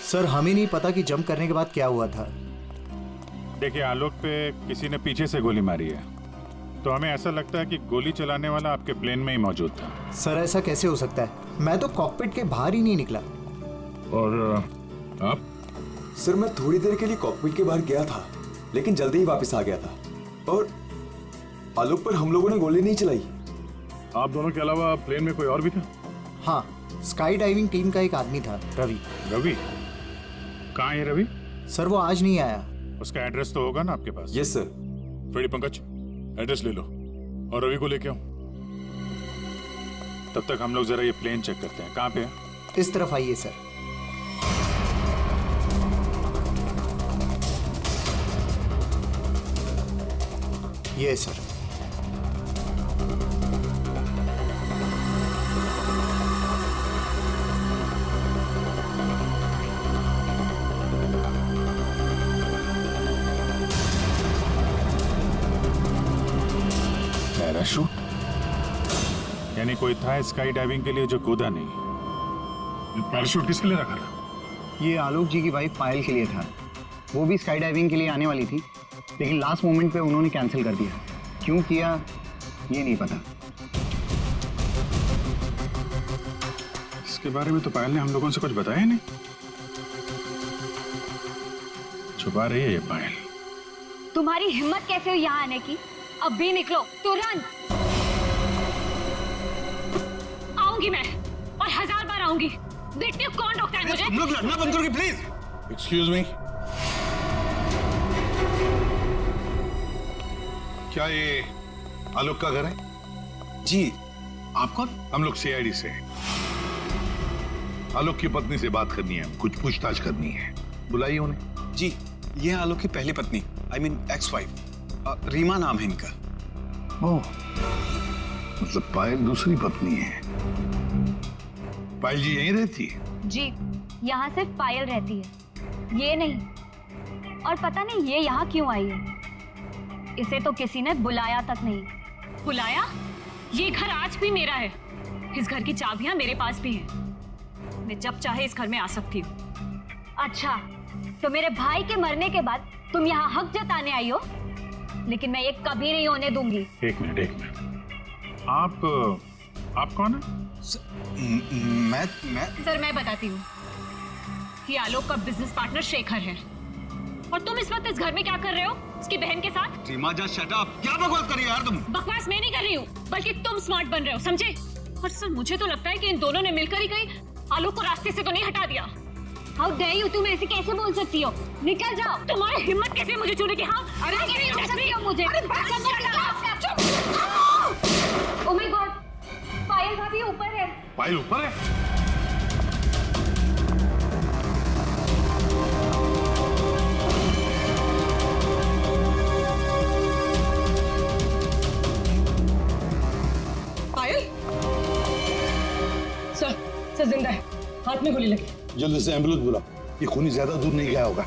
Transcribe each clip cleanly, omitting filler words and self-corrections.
Sir हमें नहीं पता कि जंप करने के बाद क्या हुआ था। देखिए, आलोक पे किसी ने पीछे से गोली मारी है, तो हमें ऐसा लगता है कि गोली चलाने वाला आपके प्लेन में ही मौजूद था। सर ऐसा कैसे हो सकता है? मैं तो कॉकपिट के बाहर ही नहीं निकला। और आप? सर मैं थोड़ी देर के लिए कॉकपिट के बाहर गया था, लेकिन जल्दी ही वापस आ गया था। और आलोक पर हम लोगों ने गोली नहीं चलाई। आप दोनों के अलावा प्लेन में कोई और भी था? हाँ, स्काई डाइविंग टीम का एक आदमी था, रवि। रवि? कहाँ है रवि? सर वो आज नहीं आया। उसका एड्रेस तो होगा ना आपके पास? Yes sir. Freddy Pankaj, address ले लो और रवि को लेके आओ। तब तक हम लोग जरा ये प्लेन चेक करते हैं। कहाँ पे है? इस तरफ आइए सर। ये सर। पैराशूट? यानी कोई था स्काई डाइविंग के लिए जो कूदा नहीं। पैराशूट किसके लिए रखा था? ये आलोक जी की वाइफ पायल के लिए था। वो भी स्काई डाइविंग के लिए आने वाली थी, लेकिन लास्ट मोमेंट पे उन्होंने कैंसिल कर दिया। क्यों किया ये नहीं पता। इसके बारे में तो पायल ने हम लोगों से कुछ बताया नहीं। छुपा रही है ये पायल। तुम्हारी हिम्मत कैसे हुई यहाँ आने की? अब भी निकलो तुरंत। आऊंगी मैं, और 1000 बार आऊंगी। देखती हूँ कौन रोकता है मुझे। तुम लोग लड़ना बंद करोगे प्लीज? एक्सक्यूज मी, क्या ये आलोक का घर है? जी। आप कौन? हम लोग सीआईडी से हैं। आलोक की पत्नी से बात करनी है, कुछ पूछताछ करनी है। बुलाइए उन्हें। जी, ये है आलोक की पहली पत्नी, I mean ex wife, Reema नाम है इनका। ओह, मतलब पायल दूसरी पत्नी है। पायल जी यहीं रहती है? जी, यहाँ सिर्फ पायल रहती है, ये नहीं। और पता नहीं ये यहाँ क्यों आई है। इसे तो किसी ने बुलाया तक नहीं। बुलाया? ये घर आज भी मेरा है। इस घर की चाबियां मेरे पास भी हैं। मैं जब चाहे इस घर में आ सकती हूँ। अच्छा, तो मेरे भाई के मरने के बाद तुम यहाँ हक जताने आई हो, लेकिन मैं ये कभी नहीं होने दूंगी। एक मिनट। आप कौन है? मैं सर मैं बताती हूँ। ये आलोक का बिजनेस पार्टनर शेखर है। और तुम इस वक्त इस घर में क्या कर रहे हो? उसकी बहन के साथ? Reema just shut up. क्या बकवास कर रही हो यार तुम? बकवास मैं नहीं कर रही हूँ, बल्कि तुम स्मार्ट बन रहे हो, समझे? और सर मुझे तो लगता है कि इन दोनों ने मिलकर ही कहीं आलोक को रास्ते से तो नहीं हटा दिया। हाउ डेयर यू, तुम ऐसे कैसे बोल सकती हो? निकल जाओ। तुम्हारी हिम्मत कैसे मुझे छूने की? हाँ, अरे नहीं छू सकती हो मुझे। ओह माय गॉड, पायल भाभी ऊपर है। पायल ऊपर है? पायल? सर जिंदा है, हाथ में गोली लगी। जल्दी से एम्बुलेंस बुलाओ, ये खूनी ज्यादा दूर नहीं गया होगा।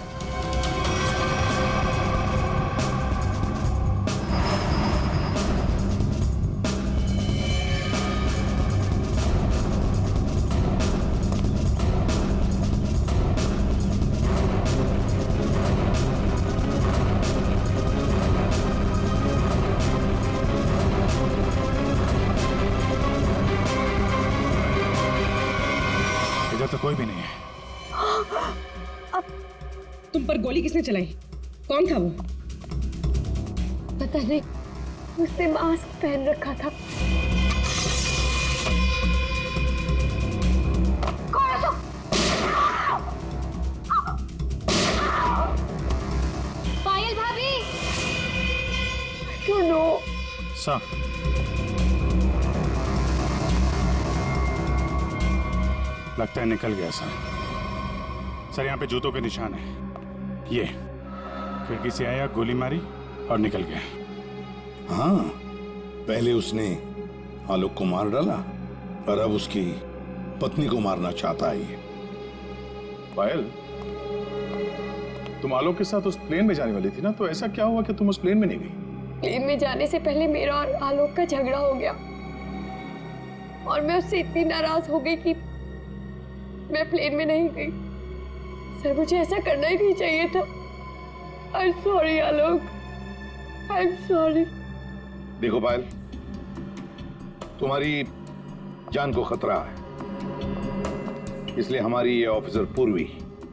इधर तो कोई भी नहीं है। तुम पर गोली किसने चलाई? कौन था वो? पता नहीं, उसने मास्क पहन रखा था। कौन है? पायल भाभी। क्यों नो? सर, लगता है निकल गया सर। यहाँ पे जूतों के निशान है। ये खिड़की से आया, गोली मारी और निकल गया। हाँ, पहले उसने आलोक को मार डाला और अब उसकी पत्नी को मारना चाहता है ये। पायल, तुम आलोक के साथ उस प्लेन में जाने वाली थी ना, तो ऐसा क्या हुआ कि तुम उस प्लेन में नहीं गई? प्लेन में जाने से पहले मेरा और आलोक का झगड़ा हो गया और मैं उससे इतनी नाराज हो गई कि मैं प्लेन में नहीं गई। सर मुझे ऐसा करना ही नहीं चाहिए था। I am sorry Alok, I am sorry. देखो पायल, तुम्हारी जान को खतरा है, इसलिए हमारी ये ऑफिसर पूर्वी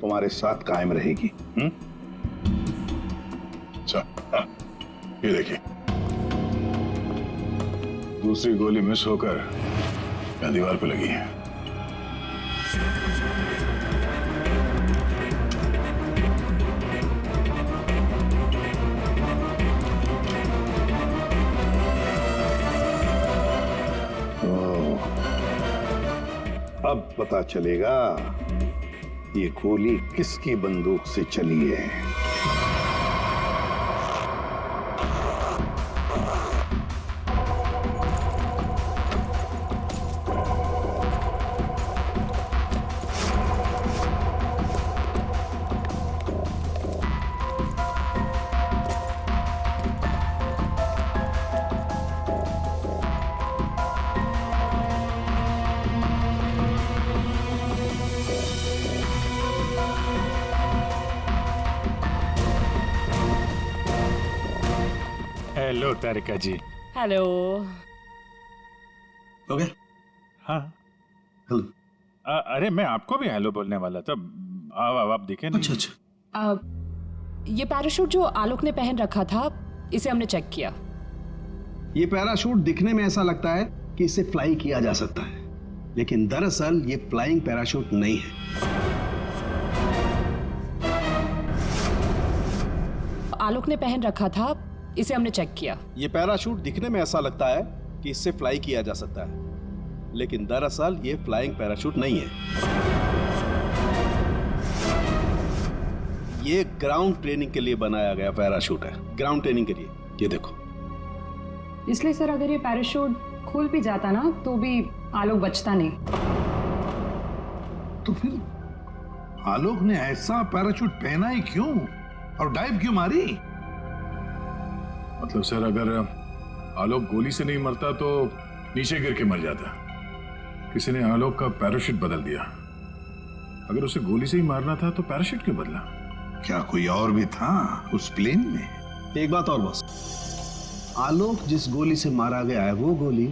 तुम्हारे साथ कायम रहेगी। अच्छा, ये देखिए, दूसरी गोली मिस होकर यहाँ दीवार पे लगी है। अब पता चलेगा ये गोली किसकी बंदूक से चली है। हेलो तारिका जी। हेलो। हो गया? हाँ हेलो। अरे मैं आपको भी हेलो बोलने वाला था। आप दिखे नहीं। अच्छा अच्छा। ये पैराशूट जो आलोक ने पहन रखा था, इसे हमने चेक किया। ये पैराशूट दिखने में ऐसा लगता है कि इसे फ्लाई किया जा सकता है, लेकिन दरअसल ये फ्लाइंग पैराशूट नहीं है। आलोक ने पहन रखा था, इसे हमने चेक किया। ये पैराशूट दिखने में ऐसा लगता है कि इससे फ्लाई किया जा सकता है, लेकिन दरअसल ये फ्लाइंग पैराशूट नहीं है। ये ग्राउंड ट्रेनिंग के लिए बनाया गया पैराशूट है, ग्राउंड ट्रेनिंग के लिए। ये देखो। इसलिए सर अगर ये पैराशूट खुल भी जाता ना तो भी आलोक बचता नहीं। तो फिर आलोक ने ऐसा पैराशूट पहना ही क्यों और डाइव क्यों मारी? मतलब सर, अगर आलोक गोली से नहीं मरता तो नीचे गिर के मर जाता। किसी ने आलोक का पैराशूट बदल दिया। अगर उसे गोली से ही मारना था तो पैराशूट क्यों बदला? क्या कोई और भी था उस प्लेन में? एक बात और बस, आलोक जिस गोली से मारा गया है वो गोली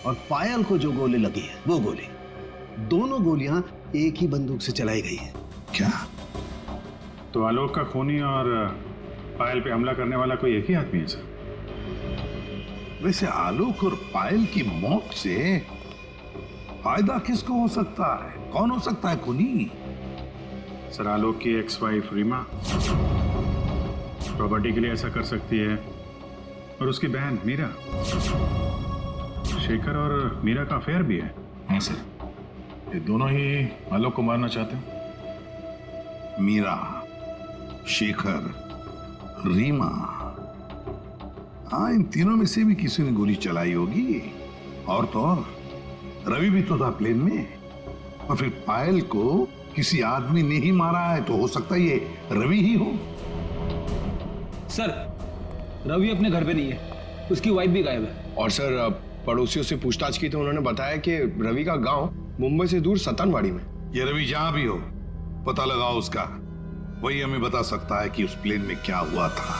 और पायल को जो गोली लगी है वो गोली, दोनों गोलियां एक ही बंदूक से चलाई गई है। क्या? तो आलोक का खूनी और पायल पे हमला करने वाला कोई एक ही आदमी है सर? वैसे आलोक और पायल की मौत से फायदा किसको हो सकता है? कौन हो सकता है खूनी? सर, आलोक की एक्स वाइफ रीमा प्रॉपर्टी के लिए ऐसा कर सकती है, और उसकी बहन मीरा। शेखर और मीरा का अफेयर भी है। हाँ सर, ये दोनों ही आलोक को मारना चाहते हैं। मीरा, शेखर, रीमा, हाँ, इन तीनों में से भी किसी ने गोली चलाई होगी। और तो और रवि भी तो था प्लेन में, और फिर पायल को किसी आदमी ने ही मारा है, तो हो सकता है ये रवि ही हो। सर, रवि अपने घर पे नहीं है, उसकी वाइफ भी गायब है। और सर, पड़ोसियों से पूछताछ की तो उन्होंने बताया कि रवि का गांव मुंबई से दूर सतनवाड़ी में। ये रवि जहां भी हो, पता लगाओ उसका, वही हमें बता सकता है कि उस प्लेन में क्या हुआ था।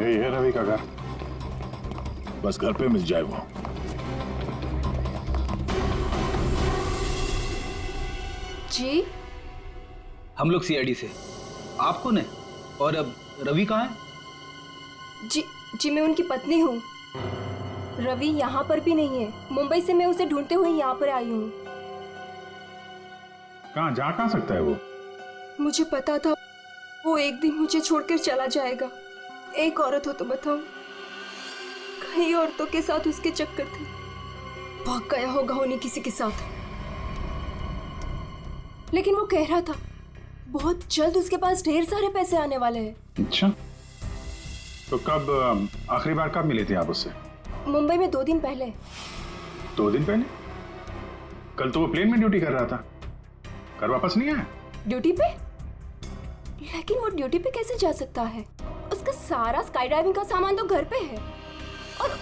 यही है रवि का घर, बस घर पे मिल जाए वो। जी, हम लोग सीआईडी से। आप कौन है? और अब रवि कहाँ है? जी मैं उनकी पत्नी हूँ। रवि यहाँ पर भी नहीं है। मुंबई से मैं उसे ढूंढते हुए यहाँ पर आई हूँ। कहाँ जा कहाँ सकता है वो? मुझे पता था वो एक दिन मुझे छोड़कर चला जाएगा। एक औरत हो तो बताओ, कई औरतों के साथ उसके चक्कर थे। भाग गया होगा उन्हीं किसी के साथ। लेकिन वो कह रहा था बहुत जल्द उसके पास ढेर सारे पैसे आने वाले हैं। अच्छा, तो कब आखिरी बार कब मिले थे आप उससे? मुंबई में 2 दिन पहले। 2 दिन पहले? कल तो वो प्लेन में ड्यूटी कर रहा था, घर वापस नहीं आया? ड्यूटी पे? लेकिन वो ड्यूटी पे कैसे जा सकता है? उसका सारा स्काई डाइविंग का सामान तो घर पे है और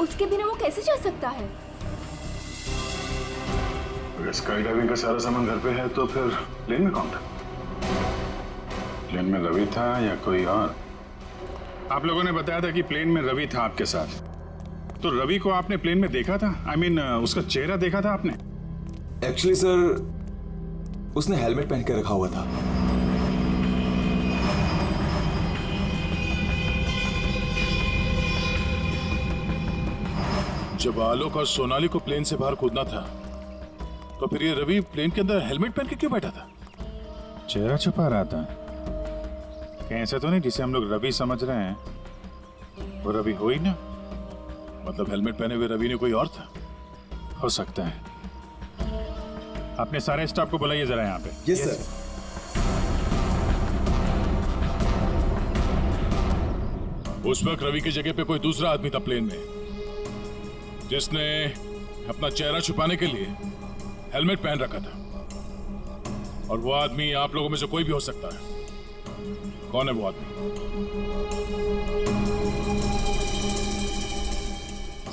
उसके बिना वो कैसे जा सकता है? अगर स्काई डाइविंग का सारा सामान घर पे है तो फिर प्लेन में कौन था? प्लेन में रवि था या कोई और? आप लोगों ने बताया था कि प्लेन में रवि था आपके साथ, तो रवि को आपने प्लेन में देखा था? I mean, उसका चेहरा देखा था आपने? एक्चुअली सर, उसने हेलमेट पहन के रखा हुआ था। जब आलोक और सोनाली को प्लेन से बाहर कूदना था तो फिर ये रवि प्लेन के अंदर हेलमेट पहन के क्यों बैठा था? चेहरा छुपा रहा था? कहीं ऐसा तो नहीं जिसे हम लोग रवि समझ रहे हैं वो रवि हो ही ना? मतलब हेलमेट पहने हुए रवि ने कोई और था? हो सकता है। अपने सारे स्टाफ को बुलाइए जरा यहाँ पे। Yes sir. उस वक्त रवि की जगह पे कोई दूसरा आदमी था प्लेन में जिसने अपना चेहरा छुपाने के लिए हेलमेट पहन रखा था, और वो आदमी आप लोगों में से कोई भी हो सकता है। कौन है वो आदमी?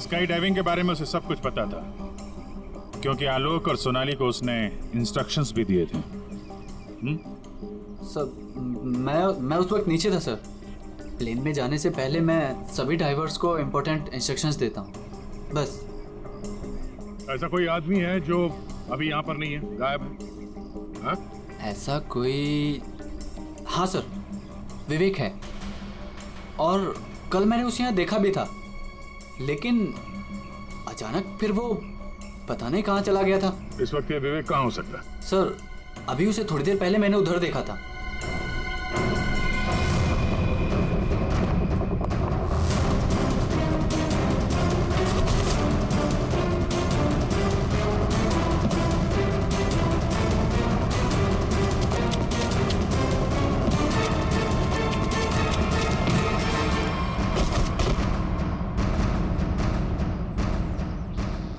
स्काई डाइविंग के बारे में उसे सब कुछ पता था क्योंकि आलोक और सोनाली को उसने इंस्ट्रक्शंस भी दिए थे। सर, मैं उस वक्त नीचे था सर। प्लेन में जाने से पहले मैं सभी डाइवर्स को इम्पोर्टेंट इंस्ट्रक्शंस देता हूँ, बस। ऐसा कोई आदमी है जो अभी यहाँ पर नहीं है, गायब है? हाँ? ऐसा कोई, हाँ सर, विवेक है। और कल मैंने उसे यहाँ देखा भी था, लेकिन अचानक फिर वो पता नहीं कहाँ चला गया था। इस वक्त ये विवेक कहाँ हो सकता है? सर, अभी उसे थोड़ी देर पहले मैंने उधर देखा था।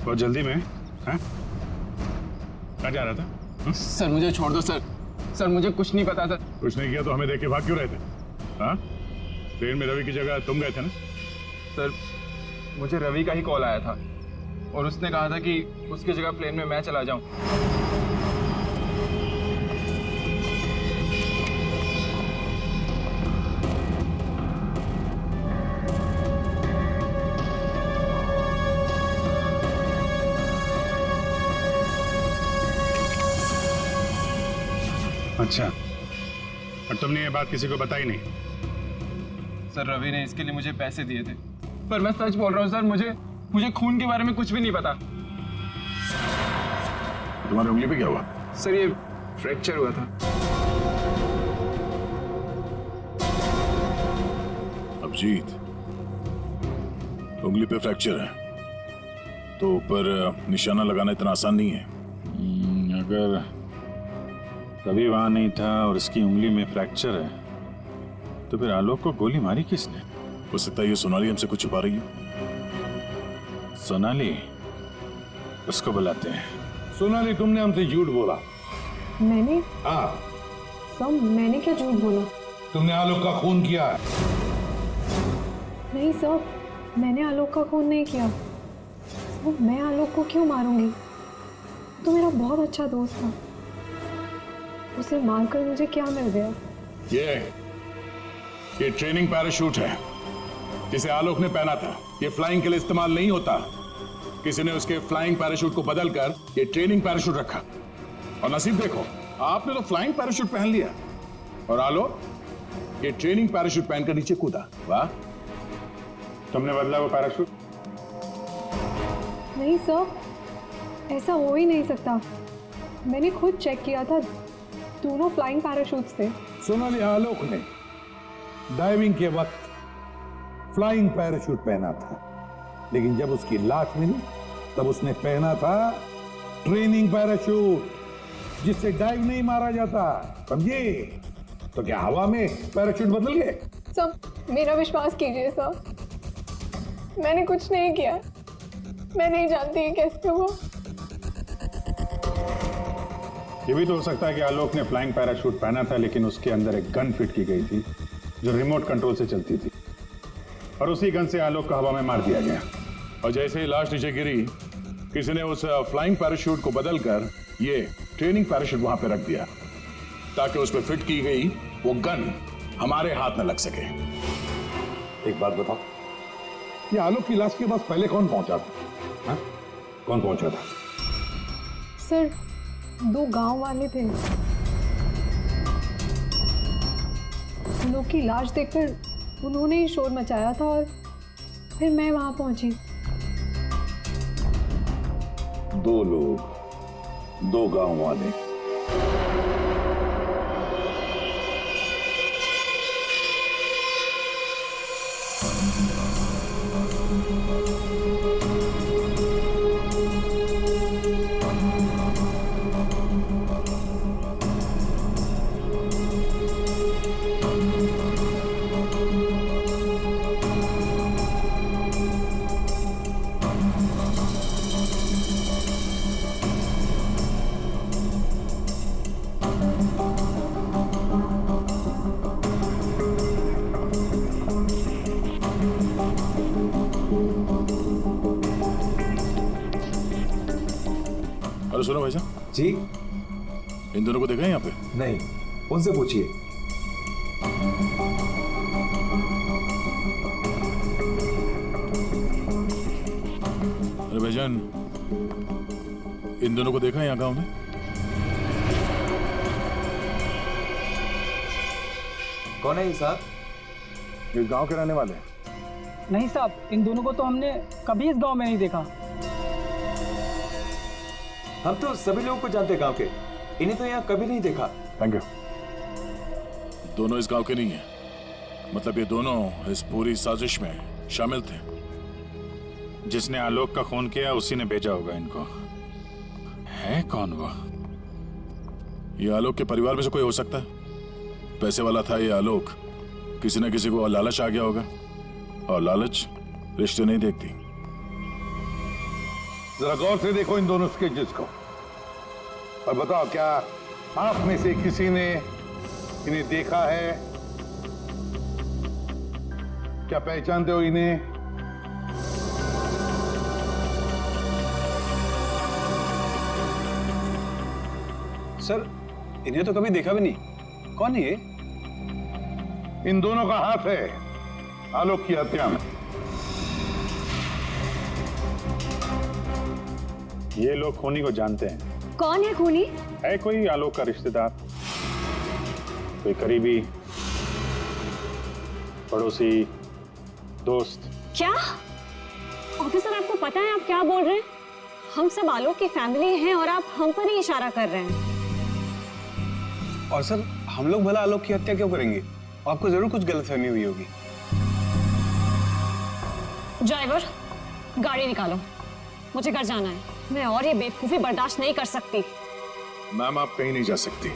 बहुत जल्दी में? हाँ? कहाँ जा रहा था? सर मुझे छोड़ दो सर। सर मुझे कुछ नहीं पता सर। कुछ नहीं किया तो हमें देख के भाग क्यों रहे थे? हाँ? ट्रेन में रवि की जगह तुम गए थे ना? सर मुझे रवि का ही कॉल आया था और उसने कहा था कि उसकी जगह प्लेन में मैं चला जाऊं। अच्छा, और तुमने ये बात किसी को बताई नहीं? सर रवि ने इसके लिए मुझे पैसे दिए थे, पर मैं सच बोल रहा हूँ सर, मुझे खून के बारे में कुछ भी नहीं पता। तुम्हारी उंगली पे क्या हुआ? सर ये फ्रैक्चर हुआ था। अभिजीत, उंगली पे फ्रैक्चर है तो ऊपर निशाना लगाना इतना आसान नहीं है। अगर रवि वहां नहीं था और इसकी उंगली में फ्रैक्चर है तो फिर आलोक को गोली मारी किसने? हो सकता है ये सोनाली हमसे कुछ छुपा रही है। सोनाली, उसको बुलाते हैं। सोनाली, तुमने हमसे झूठ बोला। मैंने? हाँ। सर मैंने क्या झूठ बोला? तुमने आलोक का खून किया है। नहीं सर, मैंने आलोक का खून नहीं किया। सर मैं आलोक को क्यों मारूंगी? तो मेरा बहुत अच्छा दोस्त था, उसे मारकर मुझे क्या मिल गया? ये ट्रेनिंग पैराशूट है जिसे आलोक ने पहना था। ये फ्लाइंग के लिए इस्तेमाल नहीं होता। किसी ने उसके फ्लाइंग पैराशूट को बदलकर ये ट्रेनिंग पैराशूट रखा, और नसीब देखो आपने तो फ्लाइंग पैराशूट पहन लिया और आलोक ये ट्रेनिंग पैराशूट पहनकर नीचे कूदा। वाह, तुमने बदला वो पैराशूट? नहीं सर, ऐसा हो ही नहीं सकता। मैंने खुद चेक किया था, दोनों फ्लाइंग पैराशूट्स थे। सोनाली, आलोक ने डाइविंग के वक्त फ्लाइंग पैराशूट पहना था, लेकिन जब उसकी लाश मिली तब उसने पहना था ट्रेनिंग पैराशूट जिससे डाइव नहीं मारा जाता। समझे? तो क्या हवा में पैराशूट बदल गए? सर मेरा विश्वास कीजिए सर, मैंने कुछ नहीं किया। मैं नहीं जानती कैसे हुआ। ये भी तो हो सकता है कि आलोक ने फ्लाइंग पैराशूट पहना था, लेकिन उसके अंदर एक गन फिट की गई थी जो रिमोट कंट्रोल से चलती थी, और उसी गन से आलोक को हवा में मार दिया गया। और जैसे ही लाश नीचे गिरी, किसी ने उस फ्लाइंग पैराशूट को बदलकर ये ट्रेनिंग पैराशूट वहां पे रख दिया, ताकि उस पर फिट की गई वो गन हमारे हाथ में लग सके। एक बात बताओ, ये आलोक की लाश के पास पहले कौन पहुंचा था? हा? कौन पहुंचा था? सर 2 गांव वाले थे। उन लोग की लाश देखकर उन्होंने ही शोर मचाया था और फिर मैं वहां पहुंची। 2 लोग, 2 गांव वाले। अरे सुनो भाईजान जी। इन दोनों को देखा है यहाँ पे? नहीं, उनसे पूछिए। अरे भाईजान, इन दोनों को देखा है यहाँ गांव में? कौन है ये साहब? ये गांव के रहने वाले हैं। नहीं साहब, इन दोनों को तो हमने कभी इस गांव में नहीं देखा। हम तो सभी लोगों को जानते हैं गांव के, इन्हें तो यहाँ कभी नहीं देखा। Thank you. दोनों इस गांव के नहीं है, मतलब ये दोनों इस पूरी साजिश में शामिल थे। जिसने आलोक का खून किया उसी ने भेजा होगा इनको। है कौन वो? ये आलोक के परिवार में से कोई हो सकता है। पैसे वाला था ये आलोक, किसी न किसी को लालच आ गया होगा, और लालच रिश्ते नहीं देखती। जरा गौर से देखो इन दोनों स्केचेस को और बताओ, क्या आप में से किसी ने इन्हें देखा है? क्या पहचानते हो इन्हें? सर, इन्हें तो कभी देखा भी नहीं। कौन है ये? इन दोनों का हाथ है आलोक की हत्या में। ये लोग खूनी को जानते हैं। कौन है खूनी? है कोई आलोक का रिश्तेदार, कोई करीबी, पड़ोसी, दोस्त। क्या ऑफिसर, आपको पता है आप क्या बोल रहे हैं? हम सब आलोक की फैमिली हैं और आप हम पर ही इशारा कर रहे हैं। और सर, हम लोग भला आलोक की हत्या क्यों करेंगे? आपको जरूर कुछ गलतफहमी हुई होगी। ड्राइवर, गाड़ी निकालो, मुझे घर जाना है। मैं और ये बेवकूफी बर्दाश्त नहीं कर सकती। मैम, आप कहीं नहीं जा सकती।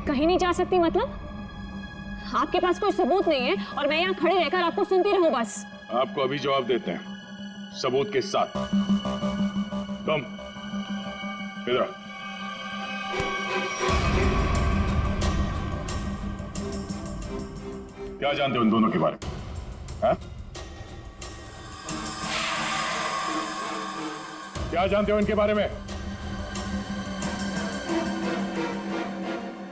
कहीं नहीं जा सकती मतलब? आपके पास कोई सबूत नहीं है और मैं यहाँ खड़े रहकर आपको सुनती रहूं बस? आपको अभी जवाब देते हैं, सबूत के साथ। कम इधर आओ। क्या जानते हो इन दोनों के बारे में? हाँ? क्या जानते हो इनके बारे में?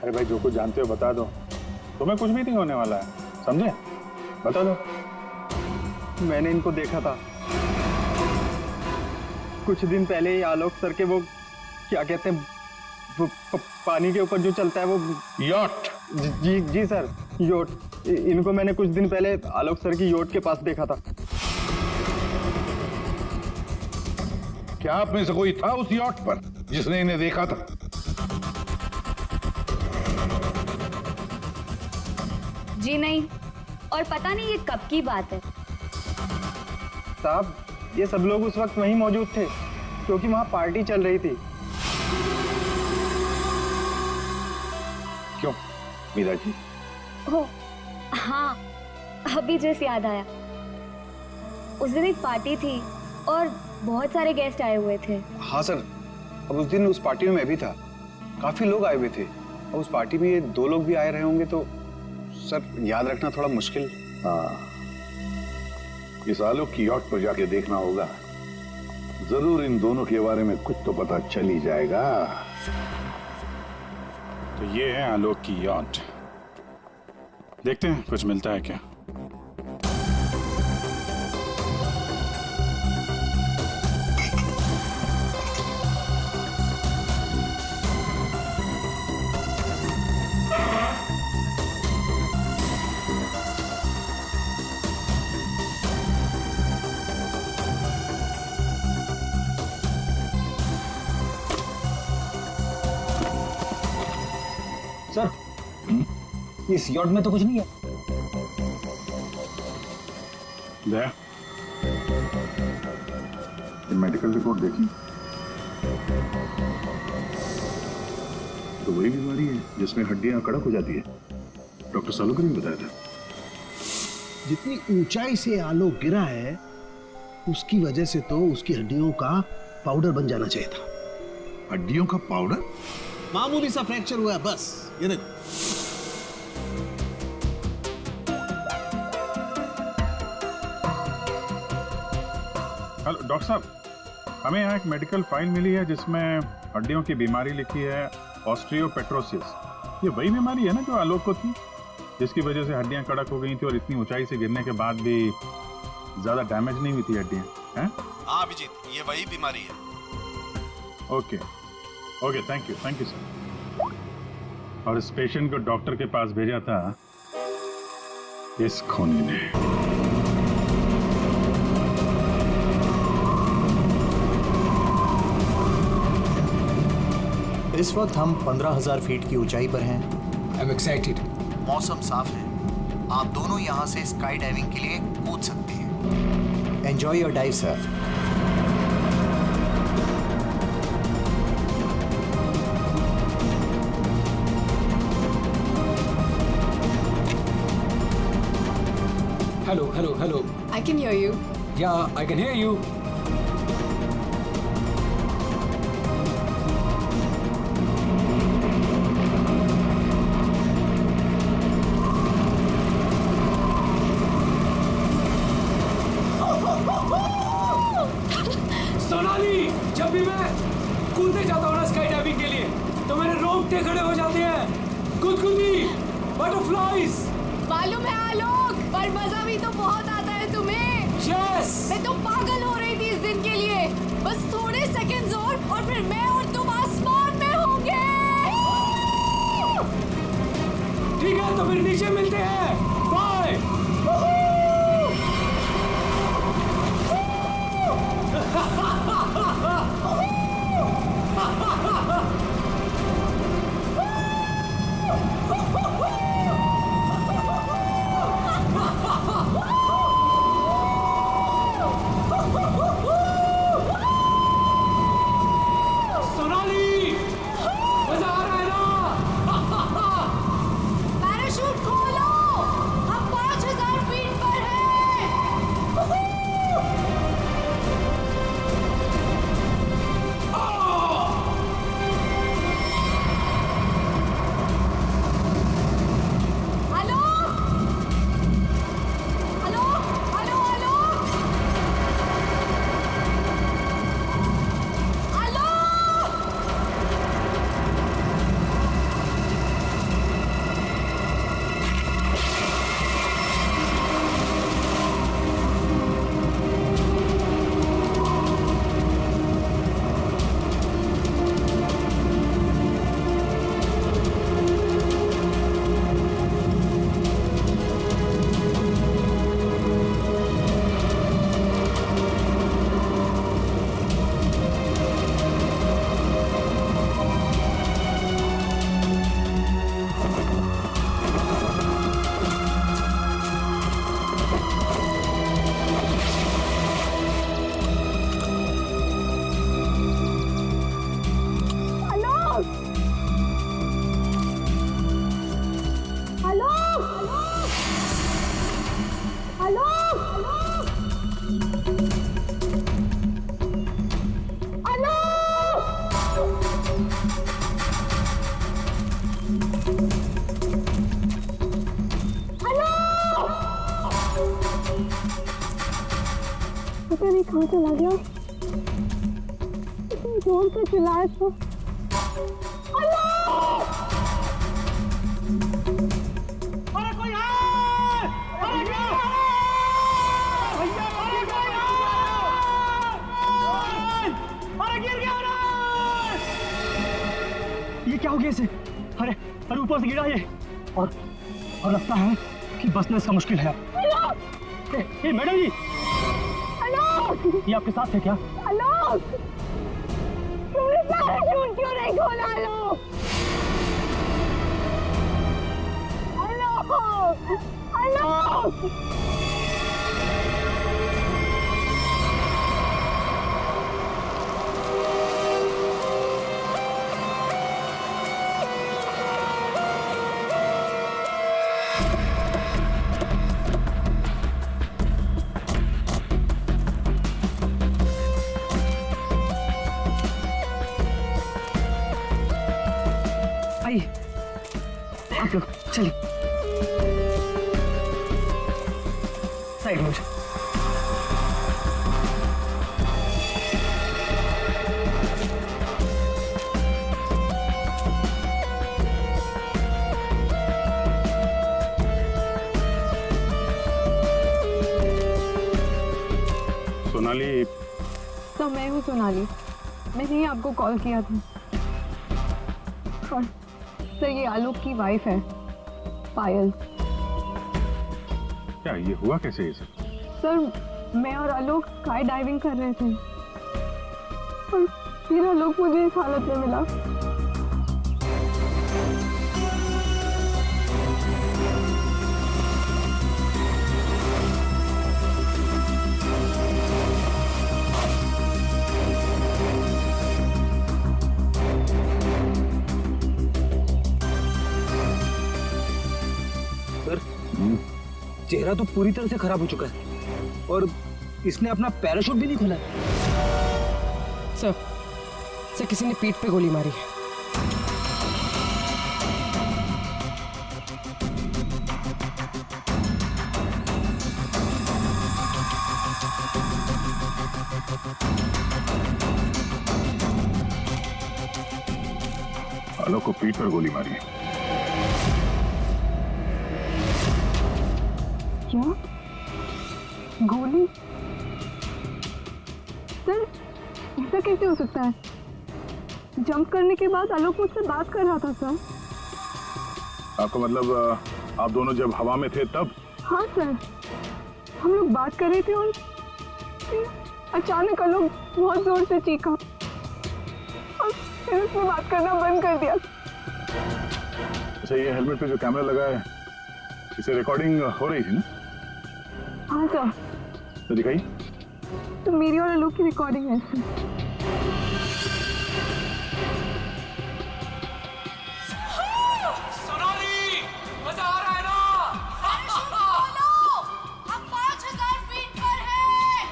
अरे भाई, जो कुछ जानते हो बता दो, तुम्हें कुछ भी नहीं होने वाला है, समझे? बता दो। मैंने इनको देखा था कुछ दिन पहले ही। आलोक सर के वो क्या कहते हैं, वो पानी के ऊपर जो चलता है वो यॉट। जी जी सर, योट। इनको मैंने कुछ दिन पहले आलोक सर की योट के पास देखा था। क्या आप में से कोई था उस यॉट पर जिसने इन्हें देखा था? जी नहीं, और पता नहीं ये कब की बात है। साहब, ये सब लोग उस वक्त वहीं मौजूद थे क्योंकि वहां पार्टी चल रही थी। क्यों मीरा जी? ओ, हाँ, अभी जैसे याद आया। उस दिन एक पार्टी थी और बहुत सारे गेस्ट आए हुए थे। हाँ सर, अब उस दिन उस पार्टी में मैं भी था, काफी लोग आए हुए थे। अब उस पार्टी में ये 2 लोग भी आए रहे होंगे तो सर याद रखना थोड़ा मुश्किल। हाँ, इस आलोक की यॉट पर जाके देखना होगा, जरूर इन दोनों के बारे में कुछ तो पता चल ही जाएगा। तो ये है आलोक की यॉट, देखते हैं कुछ मिलता है क्या। सर, इस यॉट में तो कुछ नहीं है। दया, ये मेडिकल रिपोर्ट देखी तो वही बीमारी है जिसमें हड्डियां कड़क हो जाती है, डॉक्टर सालुकर ने बताया था। जितनी ऊंचाई से आलोक गिरा है उसकी वजह से तो उसकी हड्डियों का पाउडर बन जाना चाहिए था। हड्डियों का पाउडर? मामूली सा फ्रैक्चर हुआ है बस, ये देखो। हेलो डॉक्टर साहब, हमें यहाँ एक मेडिकल फाइल मिली है जिसमें हड्डियों की बीमारी लिखी है, ऑस्टियोपेट्रोसिस। ये वही बीमारी है ना जो आलोक को थी, जिसकी वजह से हड्डियां कड़क हो गई थी और इतनी ऊंचाई से गिरने के बाद भी ज्यादा डैमेज नहीं हुई थी हड्डियां, हैं? हाँ अभिजीत, ये वही बीमारी है। Okay okay, thank you sir. और इस पेशेंट को डॉक्टर के पास भेजा था इस खूनी ने। इस वक्त हम 15,000 फीट की ऊंचाई पर हैं। I am excited. मौसम साफ है, आप दोनों यहाँ से स्काई डाइविंग के लिए कूद सकते हैं। Enjoy your dive sir. Hello. I can hear you. Yeah, I can hear you. Sonali, जब भी मैं कूदने जाता हूँ ना स्काई डाइविंग के लिए, तो मेरे रोंगटे खड़े हो जाते हैं। गुदगुदी, बटरफ्लाइज। मालूम है आलोक, पर मजा भी तो बहुत आता है तुम्हें। यस। मैं तो पागल हो रही थी इस दिन के लिए। बस थोड़े सेकंड्स और फिर मैं और तुम आसमान में होंगे। ठीक है, तो फिर नीचे मिलते हैं। बाय। सोनाली, मजा आ रहा है ना? पैराशूट खोलो। नहीं कहाँ चला गया? इतनी जोर से चिल्लाया था। अरे कोई है! अरे क्या? भैया अरे कोई है! अरे गिर गया रे! ये क्या हो गया इसे? अरे अरे ऊपर से गिरा ये और लगता है कि बचना इसका मुश्किल है। ए मैडम जी, ये आपके साथ है क्या? आलोक, तुमने पैराशूट क्यों नहीं खोला? आलोक, आलोक, आप लोग चलिए साइड में। सोनाली, तो मैं हूँ सोनाली। मैंने ही आपको कॉल किया था। और सर ये आलोक की वाइफ है पायल। क्या ये हुआ कैसे ये सब? सर मैं और आलोक स्काई डाइविंग कर रहे थे और फिर आलोक मुझे इस हालत में मिला। चेहरा तो पूरी तरह से खराब हो चुका है और इसने अपना पैराशूट भी नहीं खोला। सर किसी ने पीठ पे गोली मारी है। आलोक को पीठ पर गोली मारी है। क्या? गोली? सर ऐसा कैसे हो सकता है? जंप करने के बाद आलोक मुझसे बात कर रहा था सर। आपका मतलब आप दोनों जब हवा में थे तब? हाँ सर, हम लोग बात कर रहे थे और फिर अचानक आलोक बहुत जोर से चीखा और फिर उसने बात करना बंद कर दिया। अच्छा, ये हेलमेट पे जो कैमरा लगा है इसे रिकॉर्डिंग हो रही थी ना? हाँ सर। तो दिखाई। तो मेरी और आलोक की रिकॉर्डिंग है सर। सोनाली, मजा आ रहा है ना? हम 5000 फीट पर हैं।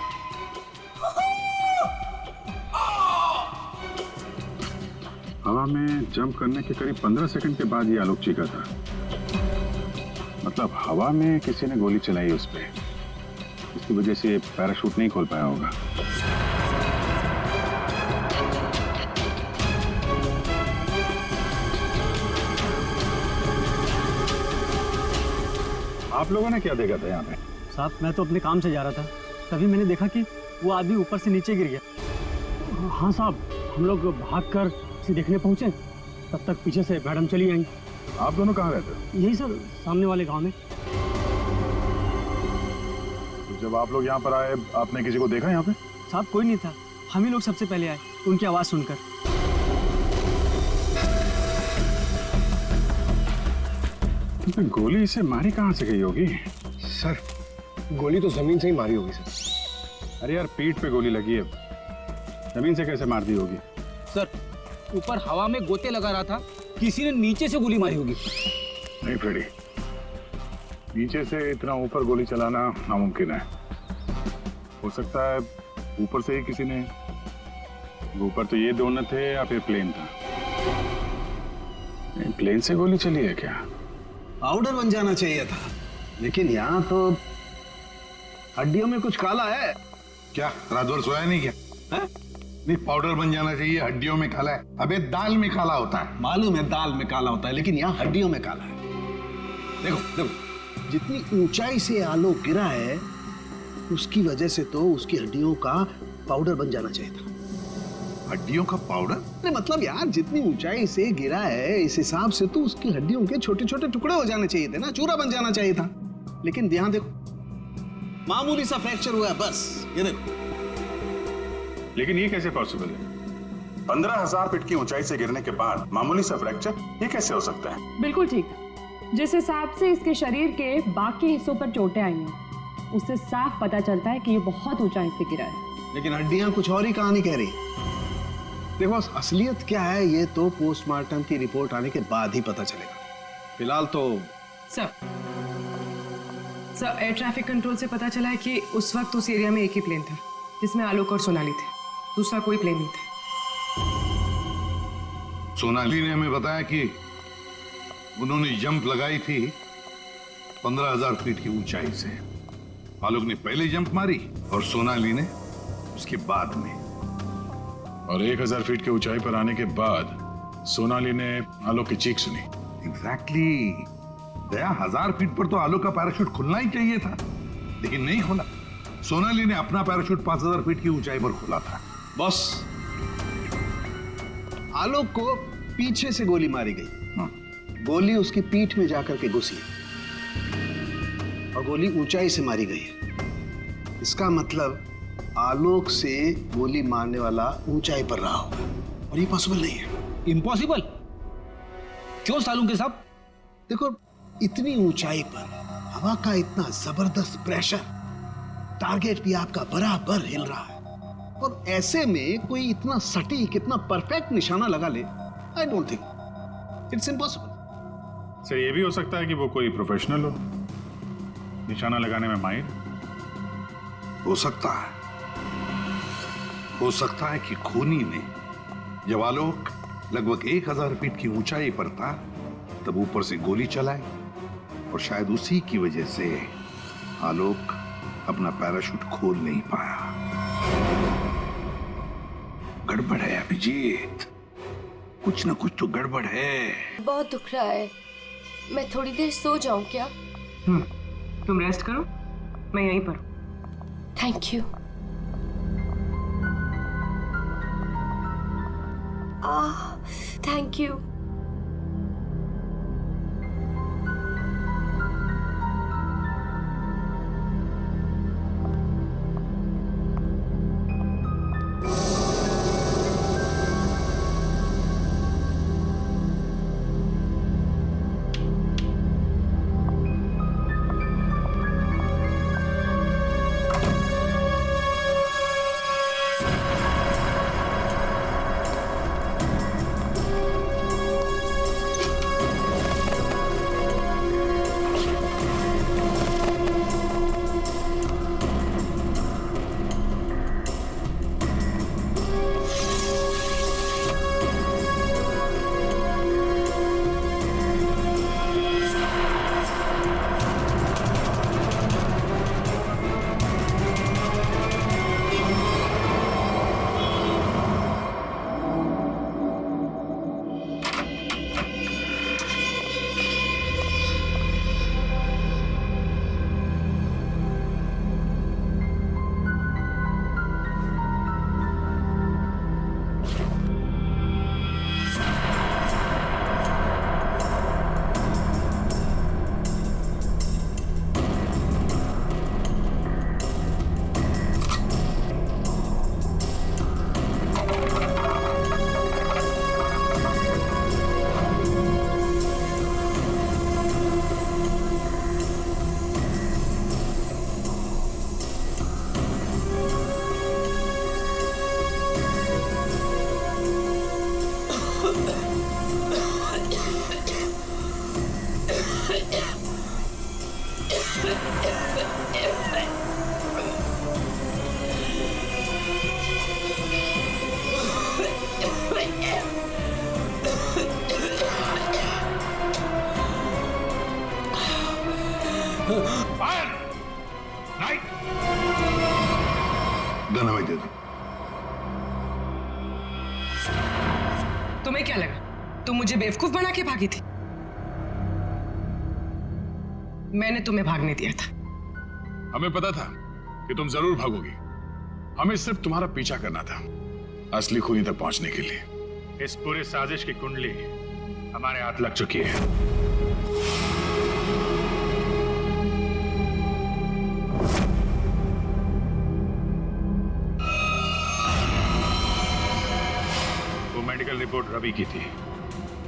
हवा में जंप करने के करीब 15 सेकंड के बाद ये आलोक चीखा था। मतलब हवा में किसी ने गोली चलाई उस पे, इसकी वजह से पैराशूट नहीं खोल पाया होगा। आप लोगों ने क्या देखा था यहाँ पे? साहब मैं तो अपने काम से जा रहा था, तभी मैंने देखा कि वो आदमी ऊपर से नीचे गिर गया। हाँ साहब, हम लोग भागकर उसे देखने पहुंचे, तब तक पीछे से मैडम चली आई। आप दोनों कहाँ रहते हो? यही सर, सामने वाले गांव में। तो जब आप लोग यहाँ पर आए, आपने किसी को देखा यहाँ पे? साहब कोई नहीं था, हम ही लोग सबसे पहले आए उनकी आवाज सुनकर। तो गोली इसे मारी कहाँ से गई होगी? सर गोली तो जमीन से ही मारी होगी सर। अरे यार, पीठ पे गोली लगी है, जमीन से कैसे मार दी होगी? सर ऊपर हवा में गोते लगा रहा था, किसी ने नीचे से गोली मारी होगी। नहीं फ्रेडी, नीचे से इतना ऊपर गोली चलाना नामुमकिन है। हो सकता है ऊपर से ही किसी ने, ऊपर तो ये दोनों थे या फिर प्लेन था। प्लेन से गोली चली है क्या? पाउडर बन जाना चाहिए था, लेकिन यहाँ तो हड्डियों में कुछ काला है। क्या रात भर सोया नहीं क्या? है? नहीं, पाउडर बन जाना चाहिए, हड्डियों में काला है। अबे दाल में काला होता है। मालूम है दाल में काला होता है, लेकिन यहाँ हड्डियों में काला है। देखो देखो, जितनी ऊंचाई से आलोक गिरा है उसकी वजह से तो उसकी हड्डियों का पाउडर बन जाना चाहिए था। हड्डियों का पाउडर? अरे मतलब यार, जितनी ऊंचाई से गिरा है इस हिसाब से तो उसकी हड्डियों के छोटे छोटे टुकड़े हो जाने चाहिए थे ना, चूरा बन जाना चाहिए था। लेकिन यहाँ देखो, मामूली सा फ्रैक्चर हुआ है बस, ये देखो। लेकिन ये कैसे पॉसिबल है? 15,000 फीट की ऊंचाई से गिरने के बाद मामूली सा फ्रैक्चर, ये कैसे हो सकता है? बिल्कुल ठीक। जिस हिसाब से इसके शरीर के बाकी हिस्सों पर चोटें आई हैं, उससे साफ पता चलता है कि ये बहुत ऊंचाई से गिरा है। लेकिन हड्डियां कुछ और ही कहानी कह रही। देखो असलियत क्या है ये तो पोस्टमार्टम की रिपोर्ट आने के बाद ही पता चलेगा। फिलहाल तो सर एयर ट्रैफिक कंट्रोल से पता चला है कि उस वक्त उस एरिया में एक ही प्लेन था जिसमें आलोक और सोनाली थे, दूसरा कोई प्लेन नहीं था। सोनाली ने हमें बताया कि उन्होंने जंप लगाई थी 15,000 फीट की ऊंचाई से। आलोक ने पहले जंप मारी और सोनाली ने उसके बाद में। और 1,000 फीट की ऊंचाई पर आने के बाद सोनाली ने आलोक की चीख सुनी। एग्जैक्टली। दया, 1,000 फीट पर तो आलोक का पैराशूट खुलना ही चाहिए था, लेकिन नहीं खुला। सोनाली ने अपना पैराशूट 5,000 फीट की ऊंचाई पर खोला था। बॉस, आलोक को पीछे से गोली मारी गई। गोली उसकी पीठ में जाकर के घुसी और गोली ऊंचाई से मारी गई है। इसका मतलब आलोक से गोली मारने वाला ऊंचाई पर रहा होगा, और ये पॉसिबल नहीं है। इम्पॉसिबल? क्यों सालूंके साहब? देखो, इतनी ऊंचाई पर हवा का इतना जबरदस्त प्रेशर, टारगेट भी आपका बराबर हिल रहा है, और ऐसे में कोई इतना सटीक, इतना परफेक्ट निशाना लगा ले, I don't think, it's impossible. Sir, ये भी हो सकता है कि वो कोई प्रोफेशनल हो, निशाना लगाने में माहिर। हो सकता है। हो सकता है कि खूनी ने, जब आलोक लगभग 1,000 फीट की ऊंचाई पर था, तब ऊपर से गोली चलाई, और शायद उसी की वजह से आलोक अपना पैराशूट खोल नहीं पाया। गड़बड़ है अभिजीत, कुछ ना कुछ तो गड़बड़ है। बहुत दुख रहा है, मैं थोड़ी देर सो जाऊं क्या? तुम रेस्ट करो, मैं यहीं पर। Thank you. Thank you. Gun हमें दे दो। तुम्हें क्या लगा तुम मुझे बेवकूफ बना के भागी थी? मैंने तुम्हें भागने दिया था। हमें पता था कि तुम जरूर भागोगी। हमें सिर्फ तुम्हारा पीछा करना था असली खूनी तक पहुंचने के लिए। इस पूरी साजिश की कुंडली हमारे हाथ लग चुकी है। वो मेडिकल रिपोर्ट रवि की थी।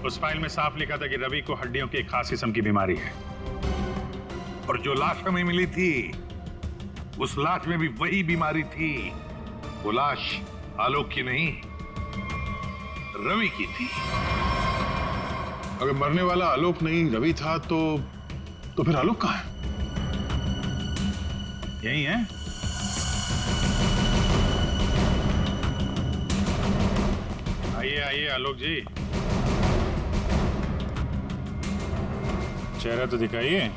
उस फाइल में साफ लिखा था कि रवि को हड्डियों की एक खास किस्म की बीमारी है। और जो लाश हमें मिली थी उस लाश में भी वही बीमारी थी। वो लाश आलोक की नहीं, रवि की थी। अगर मरने वाला आलोक नहीं रवि था तो फिर आलोक कहाँ है? यही है। आइए आइए आलोक जी, चेहरा तो दिखाइए।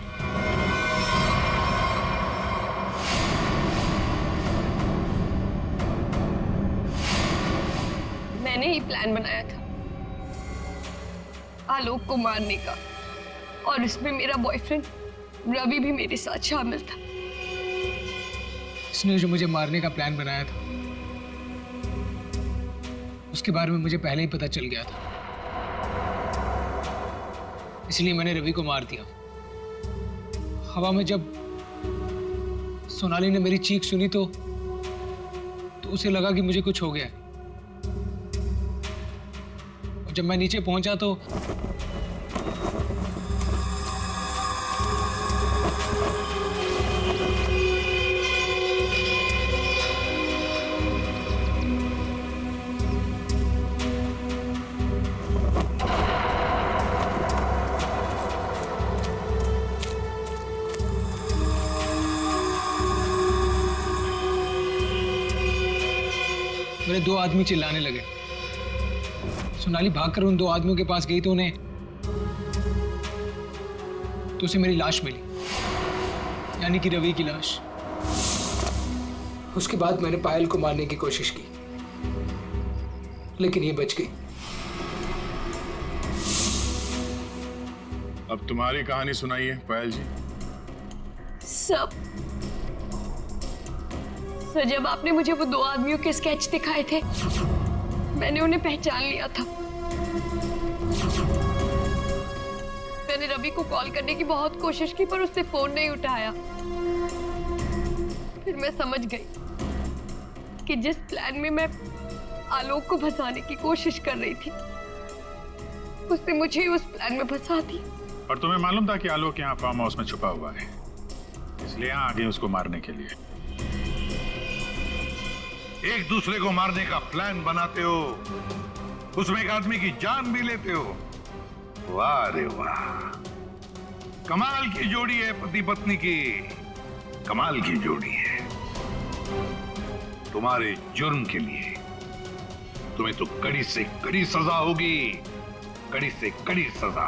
मैंने ही प्लान बनाया था आलोक को मारने का, और इसमें मेरा बॉयफ्रेंड रवि भी मेरे साथ शामिल था। इसने जो मुझे मारने का प्लान बनाया था उसके बारे में मुझे पहले ही पता चल गया था, इसलिए मैंने रवि को मार दिया। हवा में जब सोनाली ने मेरी चीख सुनी तो उसे लगा कि मुझे कुछ हो गया। और जब मैं नीचे पहुंचा तो मेरे दो आदमी चिल्लाने लगे। सोनाली भागकर उन दो आदमियों के पास गई तो उसे मेरी लाश मिली, यानी कि रवि की लाश। उसके बाद मैंने पायल को मारने की कोशिश की, लेकिन ये बच गई। अब तुम्हारी कहानी सुनाइए पायल जी। सब सर, जब आपने मुझे वो दो आदमियों के स्केच दिखाए थे मैंने उन्हें पहचान लिया था। मैंने रवि को कॉल करने की बहुत कोशिश की पर उसने फोन नहीं उठाया। फिर मैं समझ गई कि जिस प्लान में मैं आलोक को फंसाने की कोशिश कर रही थी उसने मुझे ही उस प्लान में फंसा दी। और तुम्हें मालूम था कि आलोक यहाँ फार्म हाउस में छुपा हुआ है, इसलिए यहाँ आ गए उसको मारने के लिए। एक दूसरे को मारने का प्लान बनाते हो, उसमें एक आदमी की जान भी लेते हो। वाह रे वाह, कमाल की जोड़ी है पति पत्नी की, कमाल की जोड़ी है। तुम्हारे जुर्म के लिए तुम्हें तो कड़ी से कड़ी सजा होगी, कड़ी से कड़ी सजा।